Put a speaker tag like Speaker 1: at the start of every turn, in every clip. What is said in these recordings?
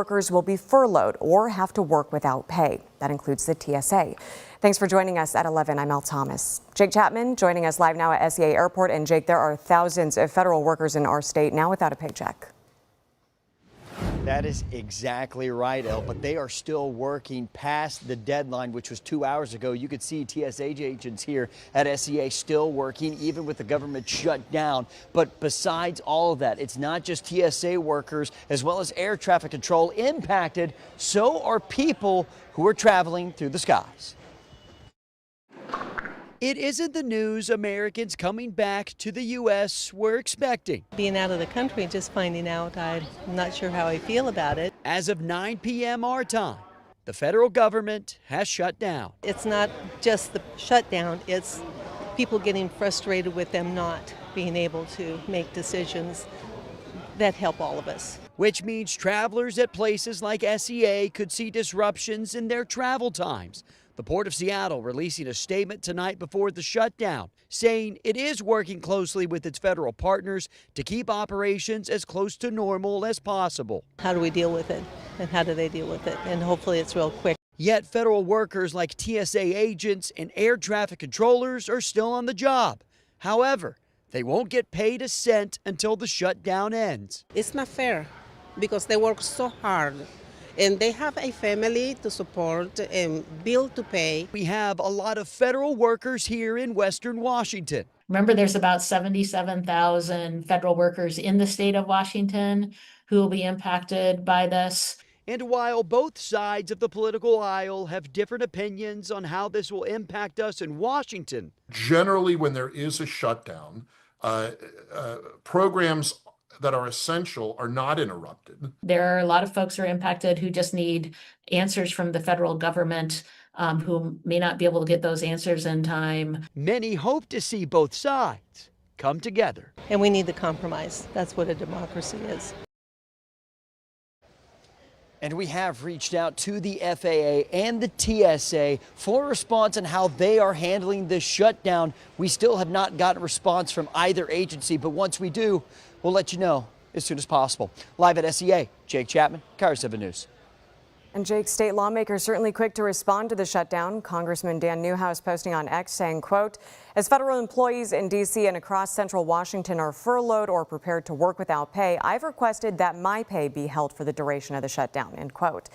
Speaker 1: Workers will be furloughed or have to work without pay. That includes the TSA. Thanks for joining us at 11. I'm Elle Thomas. Jake Chapman joining us live now at SEA Airport. And Jake, there are thousands of federal workers in our state now without a paycheck.
Speaker 2: That is exactly right, Elle, but they are still working past the deadline, which was 2 hours ago. You could see TSA agents here at SEA still working, even with the government shut down. But besides all of that, it's not just TSA workers, as well as air traffic control impacted. So are people who are traveling through the skies. It isn't the news Americans coming back to the U.S. were expecting.
Speaker 3: Being out of the country and just finding out, I'm not sure how I feel about it.
Speaker 2: As of 9 p.m. our time, the federal government has shut down.
Speaker 3: It's not just the shutdown, it's people getting frustrated with them not being able to make decisions that help all of us.
Speaker 2: Which means travelers at places like SEA could see disruptions in their travel times. The Port of Seattle releasing a statement tonight before the shutdown, saying it is working closely with its federal partners to keep operations as close to normal as possible.
Speaker 3: How do we deal with it, and how do they deal with it? And hopefully it's real quick.
Speaker 2: Yet federal workers like TSA agents and air traffic controllers are still on the job. However, they won't get paid a cent until the shutdown ends.
Speaker 4: It's not fair because they work so hard. And they have a family to support and bill to pay.
Speaker 2: We have a lot of federal workers here in Western Washington.
Speaker 5: Remember, there's about 77,000 federal workers in the state of Washington who will be impacted by this.
Speaker 2: And while both sides of the political aisle have different opinions on how this will impact us in Washington.
Speaker 6: Generally, when there is a shutdown, programs that are essential are not interrupted.
Speaker 5: There are a lot of folks who are impacted who just need answers from the federal government, who may not be able to get those answers in time.
Speaker 2: Many hope to see both sides come together.
Speaker 3: And we need the compromise. That's what a democracy is.
Speaker 2: And we have reached out to the FAA and the TSA for a response on how they are handling this shutdown. We still have not gotten a response from either agency, but once we do, we'll let you know as soon as possible. Live at SEA, Jake Chapman, KIRO 7 News.
Speaker 1: And Jake, state lawmakers certainly quick to respond to the shutdown. Congressman Dan Newhouse posting on X saying, quote, as federal employees in D.C. and across central Washington are furloughed or prepared to work without pay, I've requested that my pay be held for the duration of the shutdown, end quote.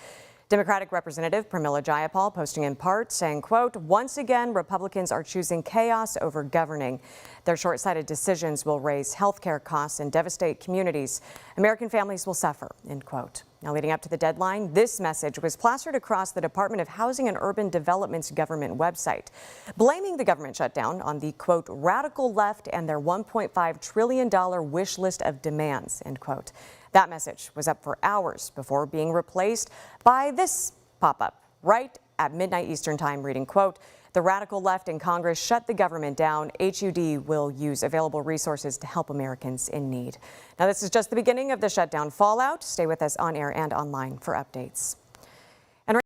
Speaker 1: Democratic Representative Pramila Jayapal posting in part saying, quote, once again, Republicans are choosing chaos over governing. Their short-sighted decisions will raise health care costs and devastate communities. American families will suffer, end quote. Now, leading up to the deadline, this message was plastered across the Department of Housing and Urban Development's government website, blaming the government shutdown on the, quote, radical left and their $1.5 trillion wish list of demands, end quote. That message was up for hours before being replaced by this pop-up right at midnight Eastern time reading, quote, the radical left in Congress shut the government down. HUD will use available resources to help Americans in need. Now, this is just the beginning of the shutdown fallout. Stay with us on air and online for updates.